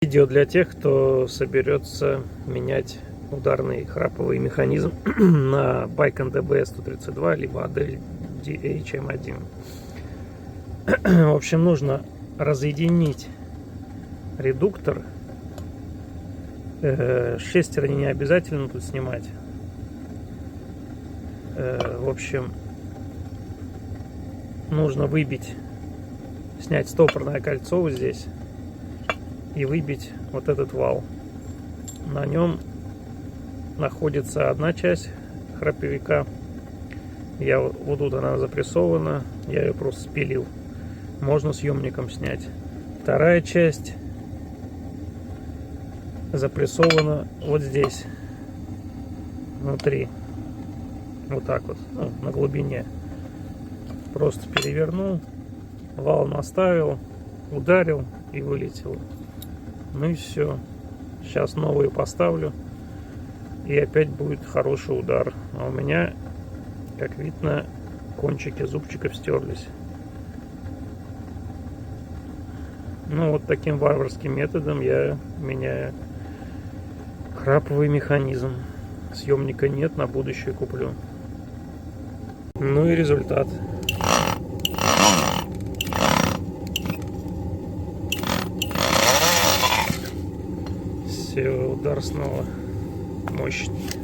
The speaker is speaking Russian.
Видео для тех, кто соберется менять ударный храповый механизм на Байкон DB-132 либо ADEL DHM1. В общем, нужно разъединить редуктор. Шестерни не обязательно тут снимать. В общем, нужно выбить, снять стопорное кольцо вот здесь и выбить вот этот вал. На нем находится одна часть храповика. Вот тут она запрессована, я ее просто спилил. Можно съемником снять. Вторая часть запрессована вот здесь, внутри. Вот так вот, ну, на глубине. Просто перевернул, вал наставил, ударил и вылетел. Ну и все. Сейчас новые поставлю, и опять будет хороший удар. А у меня, как видно, кончики зубчиков стерлись. Ну вот таким варварским методом я меняю храповый механизм. Съемника нет, на будущее куплю. Ну и результат. Все, удар снова мощный.